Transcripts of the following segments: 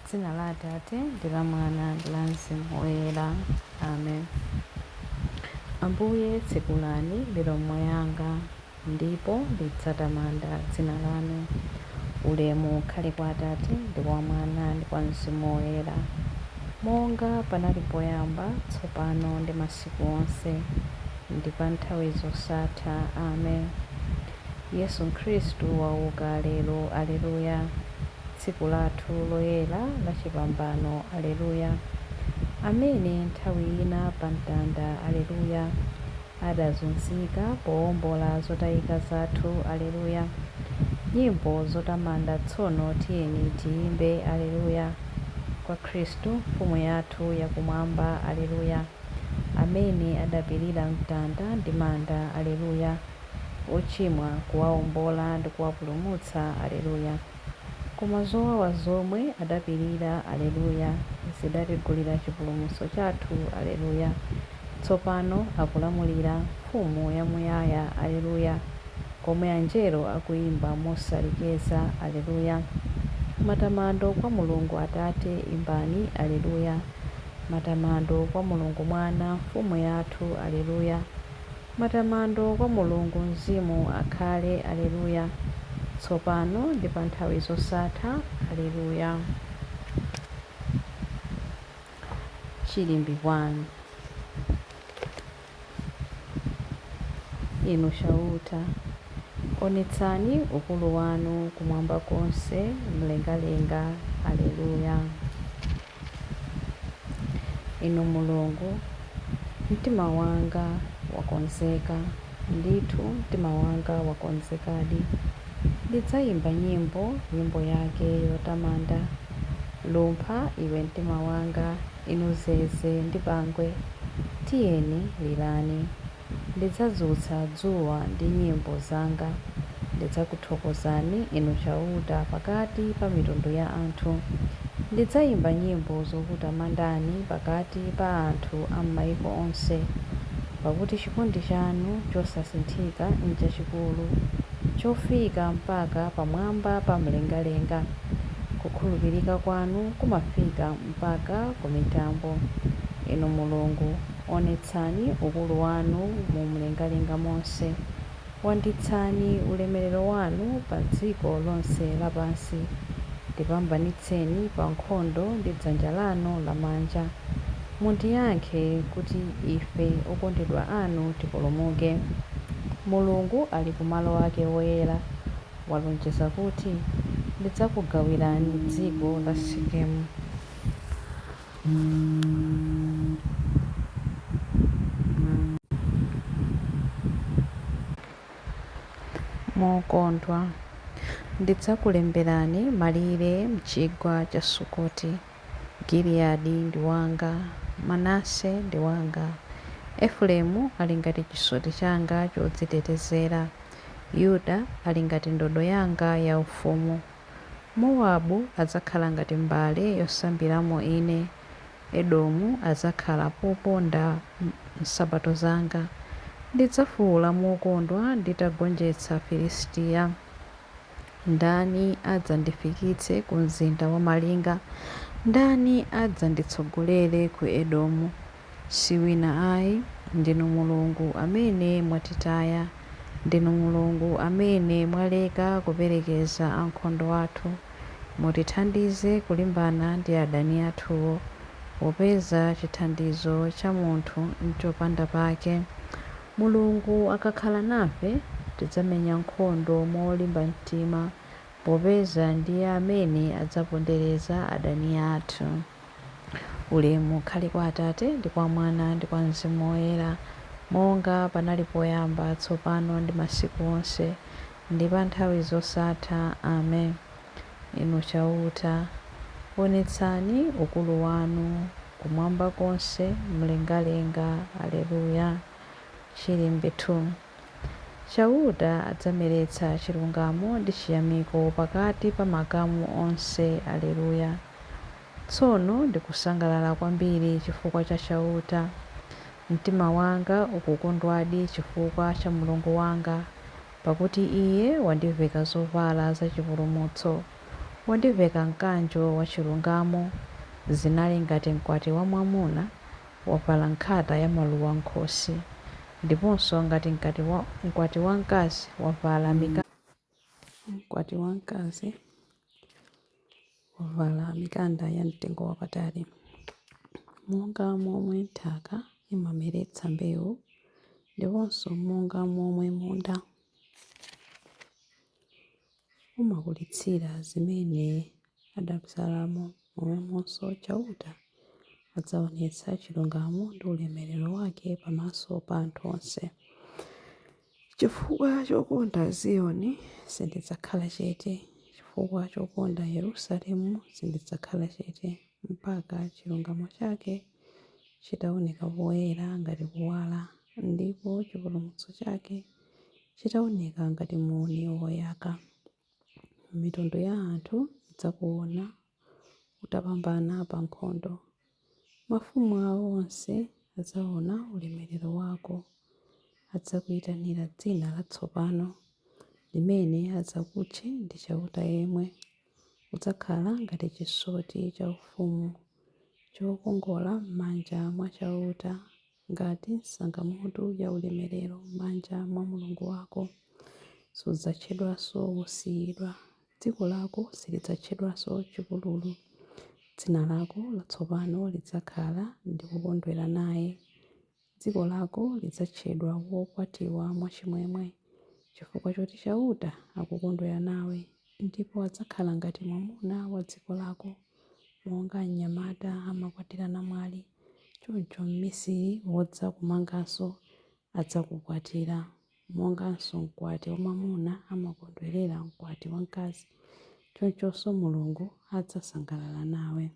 Dzina la Atate ndi la Mwana ndi la Mzimu Woyera. Amen. Ambuye tsekulani milomo yanga, ndipo ndidzatamanda dzina lanu. Ulemu ukhale kwa Atate ndi kwa Mwana ndi kwa Mzimu Woyera, monga panali poyamba, tsopano ndi masiku onse, ndi pa nthawi zosatha. Amen. Yesu Khristu wauka lero. Aleluya. Tsiku lathu loyera la chipambano. Aleluya. Amene nthawi ina pa mtanda. Aleluya. Adazunzika powombola zotayika zathu. Aleluya. Nyimbo zotamanda tsono tiyeni tiyimbe. Aleluya. Kwa Khristu mfumu yathu yakumwamba. Aleluya. Amene adapirira mtanda ndi manda. Aleluya. Ochimwa kuwawombola ndi kuwapulumutsa. Aleluya. Koma zowawa zomwe adapirira. Aleluya. Zidatigulira chipulumutso chathu. Aleluya. Tsopano akulamulira mfumu yamuyaya. Aleluya. Komwe anjelo akuyimba mosalekeza. Aleluya. Matamando kwa Mulungu Atate, imbani. Aleluya. Matamando kwa Mulungu Mwana mfumu yathu. Aleluya. Matamando kwa Mulungu Mzimu akhale. Aleluya. Tsopano ndi pa nthawi zosatha. Aleluya. Chilimbi 1. Inu chauta, onetsani ukulu wanu kumwamba konse mlengalenga. Aleluya. Inu Mulungu, mtima wanga wakonzeka, ndithu mtima wanga wakonzekadi. Ndidzayimba nyimbo yake yotamanda. Lumpha iwe mtima wanga, inu zeze ndi bangwe, tiyeni lirani. Ndidzadzutsa dzuwa ndi nyimbo zanga. Ndidzakuthokozani inu chauta pakati pa mitundu ya anthu. Ndidzayimba nyimbo zokutamandani pakati pa anthu a m'mayiko onse. Pakuti chikondi chanu chosasinthika n'chachikulu, chofika mpaka pamwamba pa mlengalenga. Kukhulupirika kwanu kumafika mpaka ku mitambo. Inu Mulungu, onetsani ukulu wanu mu mlengalenga monse. Wanditsani ulemerero wanu pa dziko lonse lapansi. Ndipambanitseni pa nkhondo ndi dzanja lanu lamanja. Mundiyankhe kuti ife okondedwa anu tipulumuke. Mulungu ali kumalo ake woyera. Walonjeza kuti ndidzakugawirani dziko la Sekemu. Mokondwa, ndidzakulemberani malire mchigwa cha Sukoti. Giliyadi ndi wanga, Manase ndi wanga. Efereimu ali ngati chisoti changa chodzitetezera. Yuda ali ngati ndodo yanga yaufumu. Mowabu adzakhala ngati mbale yosambiramo ine. Edomu adzakhala poponda nsapato zanga. Ndidzafuwula mokondwa nditagonjetsa Filisitiya. Ndani adzandifikitse ku mzinda wa malinga? Ndani adzanditsogolere ku Edomu? Si wina ayi, ndinu Mulungu amene mwatitaya. Ndinu Mulungu amene mwaleka kuperekeza ankhondo athu. Mutithandize kulimbana ndi adani athuwo, popeza chithandizo cha munthu n'chopanda pake. Mulungu akakhala nafe, tidzamenya nkhondo molimba mtima, popeza ndiye amene adzapondereza adani athu. Ulemu ukhale kwa Atate ndi kwa Mwana ndi kwa Mzimu Woyera, monga panali poyamba, tsopano ndi masiku onse, ndi pa nthawi zosatha. Amen. Inu chauta, onetsani ukulu wanu kumwamba konse mlengalenga. Aleluya. Chilimbi 2. Chauta adzameretsa chilungamo ndi chiyamiko pakati pa makamu onse. Aleluya. Tsono ndikusangalala kwambiri chifukwa cha chauta. Mtima wanga ukukondwadi chifukwa cha Mulungu wanga, pakuti iye wandiveka zovala za chipulumutso. wondiveka mkanjo wa chilungamo, zinali ngati mkwati wa mwamuna wavala nkhata ya maluwa nkhosi, ndiponso ngati mkwati wa mkazi wavala mikanda ya mtengo wapatali. Monga momwe nthaka imameretsa mbewu, ndiponso monga momwe munda umakulitsira zimene adabzalamo, momwemonso chauta adzaonetsa chilungamo ndi ulemerero wake pamaso pa anthu onse. Chifukwa chokonda Ziyoni sindidzakhala chete, chifukwa chokonda Yerusalemu sindidzakhala chete, mpaka chilungamo chake chitaoneka poyera ngati kuwala, ndipo chipulumutso chake chitaoneka ngati muni woyaka. Mitundu ya anthu idzakuona utapambana pa nkhondo, mafumu awo onse adzaona ulemerero wako, adzakuyitanira dzina latsopano limene adzakutche ndi chauta yemwe. Udzakhala ngati chisoti cha ufumu chokongola m'manja mwa chauta, ngati sangamutu ya ulemerero m'manja mwa Mulungu wako. Sudzatchedwanso wosiyidwa, dziko lako silidzatchedwanso chipululu. Dzina lako latsopano lidzakhala ndi kukondwera naye. Dziko lako lidzatchedwa wokwatiwa mwachimwemwe, chifukwa choti chauta akukondwera nawe, ndipo adzakhala ngati mwamuna wa dziko lako. Monga mnyamata amakwatira namwali, choncho mmisiri wodza kumanganso adzakukwatira. Monganso mkwati wa mwamuna amakondwerera mkwati wa mkazi, chonchonso Mulungu adzasangalala nawe.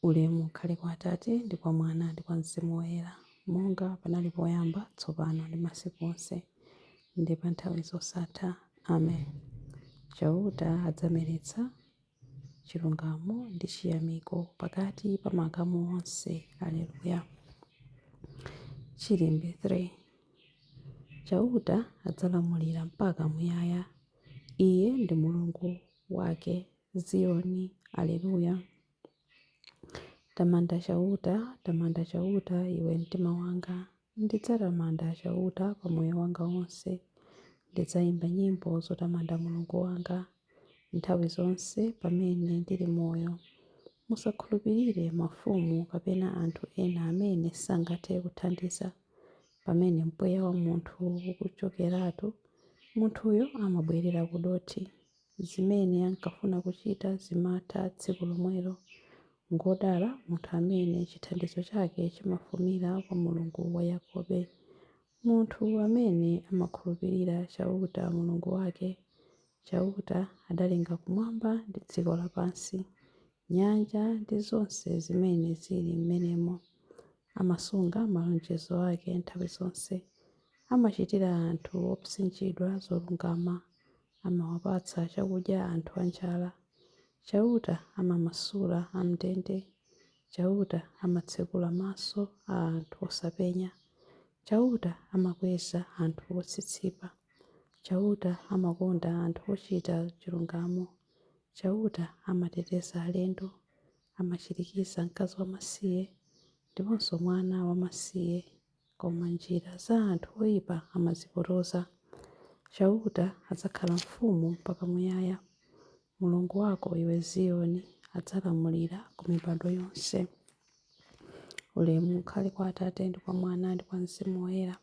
Ulemu ukhale kwa Atate ndi kwa Mwana ndi kwa Mzimu Woyera, monga panali poyamba, tsopano ndi masiku onse, ndi pa nthawi zosatha. Amen. Chauta adzameretsa chilungamo ndi chiyamiko pakati pa makamu onse. Aleluya. Chilimbe 3. Chauta adzalamulira mpaka muyaya. Iye ndi Mulungu wake Ziyoni. Aleluya. Tamanda chauta, tamanda chauta iwe mtima wanga. Ndidzatamanda chauta pa moyo wanga wonse. Ndidzayimba nyimbo zotamanda Mulungu wanga nthawi zonse pamene ndili moyo. Musakhulupirire mafumu kapena anthu ena amene sangathe kuthandiza. Pamene mpweya wa munthu ukuchokeratu, munthuyo amabwerera kudothi. Zimene ankafuna kuchita zimatha tsiku lomwelo. Ngodala munthu amene chithandizo chake chimafumira kwa Mulungu wa Yakobo. Munthu amene amakhulupirira chauta Mulungu wake. Chauta adalenga kumwamba ndi dziko lapansi, nyanja ndi zonse zimene zili m'menemo. Amasunga malonjezo ake nthawi zonse. Amachitira anthu opsinjidwa zolungama. Amawapatsa chakudya anthu anjala. Chauta amamasula am'ndende. Chauta amatsekula maso a anthu osapenya. Chauta amakweza anthu otsitsipa. Chauta amakonda anthu ochita chilungamo. Chauta amateteza alendo. Amachirikiza mkazi wamasiye ndiponso mwana wamasiye, koma njira za anthu oyipa amazipotoza. Chauta adzakhala mfumu mpaka muyaya. Mulungu wako iwe Ziyoni adzalamulira ku mibado yonse. Ulemu ukhale kwa Atate ndi kwa Mwana ndi kwa Mzimu Woyera,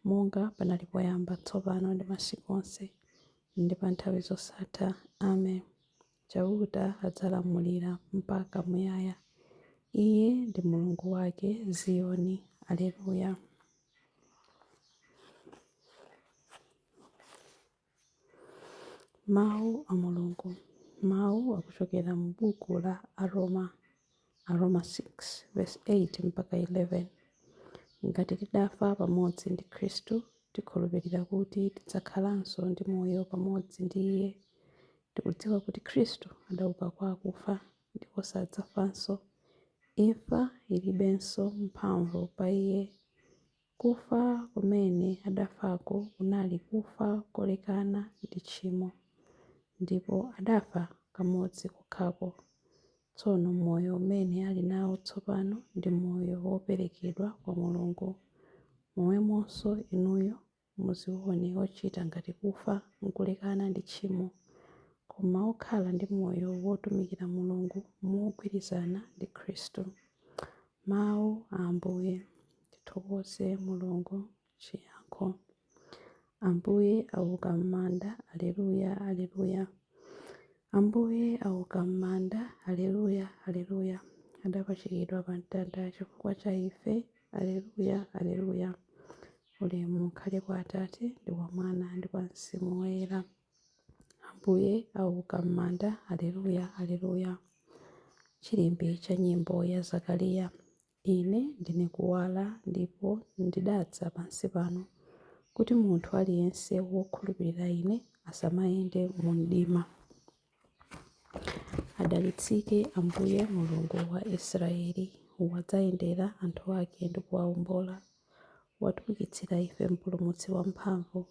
monga panali poyamba, tsopano ndi masiku onse, ndi pa nthawi zosatha. Amen. Chauta adzalamulira mpaka muyaya. Iye ndi Mulungu wake Ziyoni. Aleluya. Mawu a Mulungu. Mawu akuchokera mu buku la Aroma 6:8 mpaka 11. Ngati tidafa pamodzi ndi Khristu, tikhulupirira kuti tidzakhalanso ndi moyo pamodzi ndi Iye. Tikudziwa kuti Khristu adauka kwa akufa ndipo sadzafanso. Imfa ilibenso mphamvu pa Iye. Kufa kumene adafako kunali kufa kolekana ndi tchimo. ndipo adafa kamodzi kokhako. Tsono moyo umene ali nawo tsopano ndi moyo woperekedwa kwa Mulungu. Momwemonso inuyo muzione ochita ngati kufa nkulekana ndi tchimo, koma okhala ndi moyo wotumikira Mulungu mogwirizana ndi Khristu. Mawu a Ambuye. Tithokoze Mulungu. Chiyankho. Ambuye auka m'manda. Aleluya, aleluya. Ambuye auka m'manda. Aleluya, aleluya. Adapachikidwa pa mtanda chifukwa cha ife. Aleluya, aleluya. Ulemu ukhale kwa Atate ndi kwa Mwana ndi kwa Mzimu Woyera. Ambuye auka m'manda. Aleluya, aleluya. Chilimbi cha nyimbo ya Zakariya. Ine ndine kuwala ndipo ndidadza pansi pano, kuti munthu aliyense wokhulupirira ine asamayende mu mdima. Adalitsike Ambuye Mulungu wa Israeli, wadzayendera anthu ake ndi kuwawombola. Watiukitsira ife mpulumutsi wamphamvu,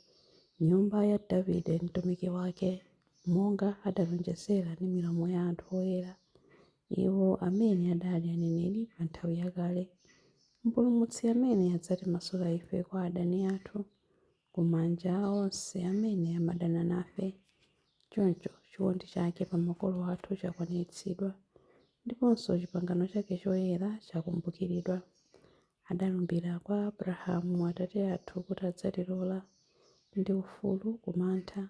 nyumba ya Davide mtumiki wake, monga adalonjezera ndi milomo ya anthu oyera, iwo amene adali aneneri pa nthawi yakale. Mpulumutsi amene adzatimasula ife kwa adani athu, ku manja a onse amene amadana nafe. Choncho chikondi chake pa makolo athu chakwaniritsidwa, ndiponso pangano chake choyera chakumbukiridwa. Adalumbira kwa Abrahamu atate athu kuti adzatilola ndi ufulu kumantha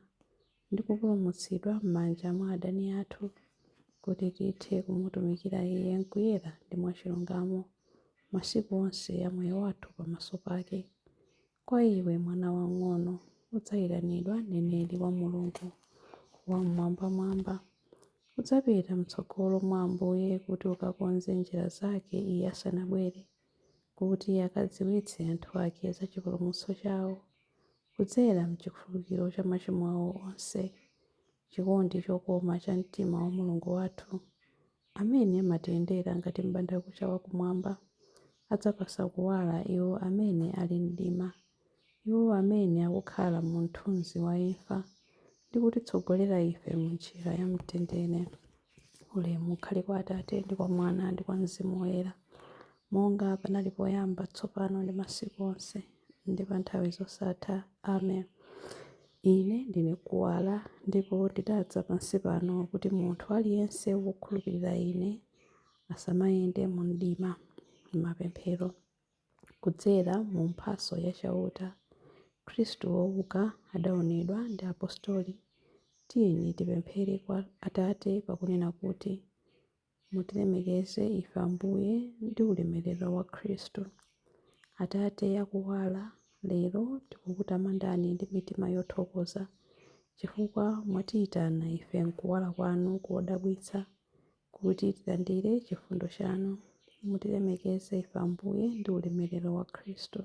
ndi kupulumutsidwa m'manja mwa adani athu, kuti tithe kumutumikira iye mkuyera ndi mwachilungamo masiku onse a moyo wathu pamaso pake. Kwa iwe mwana wang'ono udzayitanidwa mneneri wa Mulungu wamwambamwamba. Udzapita m'tsogolo mwa Ambuye kuti ukakonze njira zake iye asanabwere, kuti akadziwitse anthu ake za chipulumutso chawo kudzera mchikhululukiro cha machimo awo onse. Chikondi chokoma cha mtima wa Mulungu wathu, amene amatiyendera ngati m'bandakucha wakumwamba, adzapasa kuwala iwo amene ali mdima, iwo amene akukhala mu mthunzi wa imfa, ndi kutitsogolera ife mu njira ya mtendere. Ulemu ukhale kwa Atate ndi kwa Mwana ndi kwa Mzimu Woyera, monga panali poyamba, tsopano ndi masiku onse ndi pa nthawi zosatha. Amen. Ine ndine kuwala ndipo ndidadza pansi pano, kuti munthu aliyense wokhulupirira ine asamayende mu mdima. Mapemphero. Kudzera mu mphatso ya chauta, Khristu wouka adaonedwa ndi apostoli. Tiyeni tipemphere kwa Atate pakunena kuti mutilemekeze ife Ambuye ndi ulemerero wa Khristu. Atate akuwala, lero tikukutamandani ndi mitima yothokoza, chifukwa mwatiyitana ife mkuwala kwanu kodabwitsa, kuti tilandire chifundo chanu. Mutilemekeze ife Ambuye ndi ulemerero wa Khristu.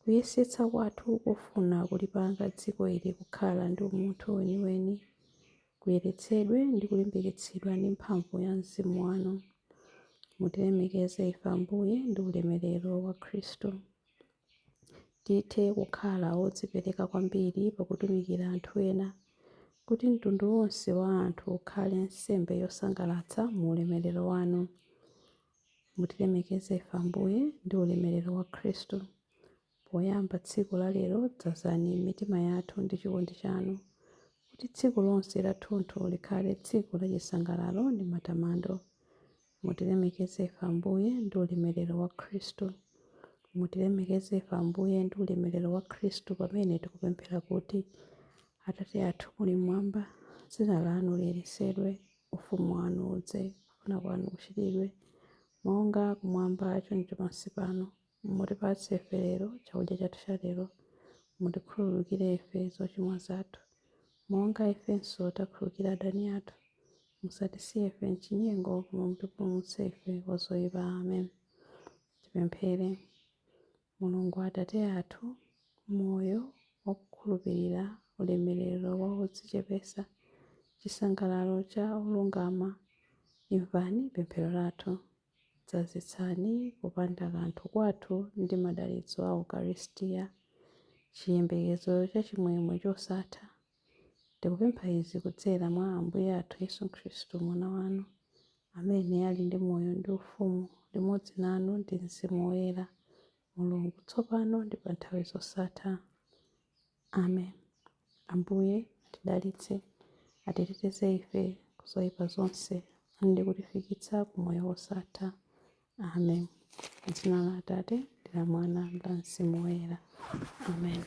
Kuyesetsa kwathu kufuna kulipanga dziko ili kukhala ndi umunthu weniweni, kuyeretsedwe ndi kulimbikitsidwa ndi mphamvu ya Mzimu wanu. Mutilemekeze ife Ambuye ndi ulemerero wa Khristu. Tithe kukhala odzipereka kwambiri pakutumikira anthu ena, kuti mtundu wonse wa anthu ukhale nsembe yosangalatsa mu ulemerero wanu. Mutilemekeze ife Ambuye ndi ulemerero wa Khristu. Poyamba tsiku la lero, dzazani mitima yathu ndi chikondi chanu, kuti tsiku lonse lathunthu likhale tsiku la chisangalalo ndi matamando. Mutilemekeze ife Ambuye ndi ulemerero wa Khristu. Mutilemekeze ife Ambuye ndi ulemerero wa Khristu pamene tikupemphera kuti Atate athu muli mmwamba, dzina lanu liyeretsedwe, ufumu wanu udze, kufuna kwanu kuchitidwe monga kumwamba choncho pansi pano. Mutipatse ife lero chakudya chathu cha lero. Mutikhululukire ife zochimwa zathu, monga ifenso takhululukira adani athu. Musatisiye ife m'chinyengo, koma mutipulumutse ife kwa zoyipa. Amen. Tipemphere. Mulungu Atate athu, moyo wakukhulupirira, ulemerero wa odzichepesa, chisangalalo cha olungama, imvani pemphero lathu. Dzazitsani kupanda kanthu kwathu ndi madalitso a Ukaristiya, chiyembekezo cha chimwemwe chosatha. Tikupempha izi kudzera mwa Ambuye athu Yesu Khristu mwana wanu, amene ali ndi moyo ndi ufumu limodzi nanu ndi Mzimu Woyera, Mulungu tsopano ndi pa nthawi zosatha. Amen. Ambuye atidalitse, atiteteze ife ku zoyipa zonse, ndi kutifikitsa ku moyo wosatha. Amen. M'dzina la Atate ndi la Mwana ndi la Mzimu Woyera. Amen.